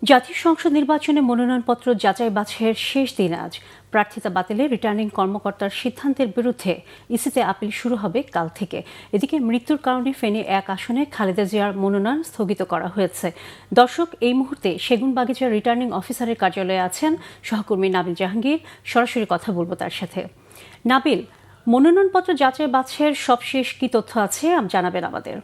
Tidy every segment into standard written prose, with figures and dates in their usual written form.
জাতীয় সংসদ নির্বাচনে মনোনয়নপত্র যাচাই বাছাইয়ের শেষ দিন আজ। প্রার্থিতা বাতিলে রিটার্নিং কর্মকর্তার সিদ্ধান্তের বিরুদ্ধে ইসিতে আপিল শুরু হবে কাল থেকে। এদিকে মৃত্যুর কারণে ফেনী ১ আসনে খালেদা জিয়ার মনোনয়ন স্থগিত করা হয়েছে। দর্শক, এই মুহূর্তে সেগুনবাগিচার রিটার্নিং অফিসারের কার্যালয়ে আছেন সহকর্মী নাবিল জাহাঙ্গীর। সরাসরি কথা বলবো তার সাথে। নাবিল, মনোনয়নপত্র যাচাই বাছাইয়ের সবশেষ কি তথ্য আছে জানাবেন আমাদের।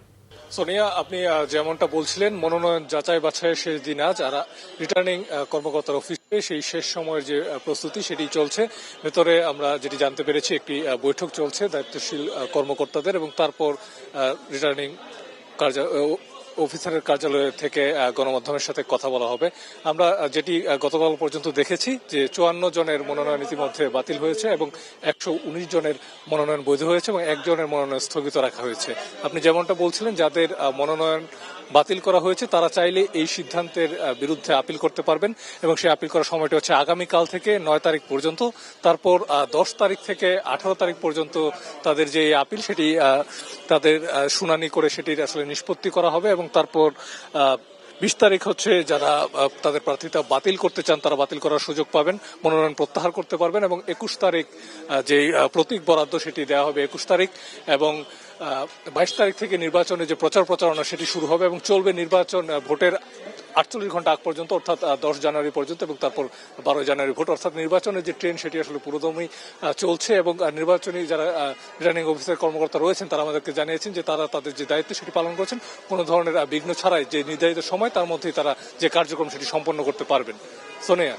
সোনিয়া, আপনি যেমনটা বলছিলেন, মনোনয়ন যাচাই বাছাইয়ের শেষ দিন আজ। আর রিটার্নিং কর্মকর্তার অফিসে সেই শেষ সময়ের যে প্রস্তুতি সেটি চলছে। ভেতরে আমরা যেটি জানতে পেরেছি, একটি বৈঠক চলছে দায়িত্বশীল কর্মকর্তাদের, এবং তারপর রিটার্নিং অফিসারের কার্যালয় থেকে গণমাধ্যমের সাথে কথা বলা হবে। আমরা যেটি গতকাল পর্যন্ত দেখেছি যে ৫৪ জনের মনোনয়ন ইতিমধ্যে বাতিল হয়েছে এবং ১১৯ জনের মনোনয়ন বৈধ হয়েছে এবং একজনের মনোনয়ন স্থগিত রাখা হয়েছে। আপনি যেমনটা বলছিলেন, যাদের মনোনয়ন বাতিল করা হয়েছে তারা চাইলে এই সিদ্ধান্তের বিরুদ্ধে আপিল করতে পারবেন এবং সেই আপিল করার সময়টা হচ্ছে আগামীকাল থেকে ৯ তারিখ পর্যন্ত। তারপর ১০ তারিখ থেকে ১৮ তারিখ পর্যন্ত তাদের যে আপিল সেটি তাদের শুনানি করে সেটির আসলে নিষ্পত্তি করা হবে এবং তারপর ২০ তারিখ হচ্ছে যারা তাদের প্রার্থিতা বাতিল করতে চান তারা বাতিল করার সুযোগ পাবেন, মনোনয়ন প্রত্যাহার করতে পারবেন এবং ২১ তারিখ যে প্রতীক বরাদ্দ সেটি দেওয়া হবে ২১ তারিখ, এবং ২২ তারিখ থেকে নির্বাচনে যে প্রচার প্রচারণা সেটি শুরু হবে এবং চলবে নির্বাচন ভোটের ৪৮ ঘন্টা আগ পর্যন্ত, অর্থাৎ ১০ জানুয়ারি পর্যন্ত, এবং তারপর ১২ জানুয়ারি ভোট। অর্থাৎ নির্বাচনের যে ট্রেন সেটি আসলে পুরোদমই চলছে এবং নির্বাচনী যারা রিটার্নিং অফিসার কর্মকর্তা রয়েছেন তারা আমাদেরকে জানিয়েছেন যে তারা তাদের যে দায়িত্ব সেটি পালন করছেন কোনো ধরনের বিঘ্ন ছাড়াই, যে নির্ধারিত সময় তার মধ্যেই তারা যে কার্যক্রম সেটি সম্পন্ন করতে পারবেন। সোনিয়া।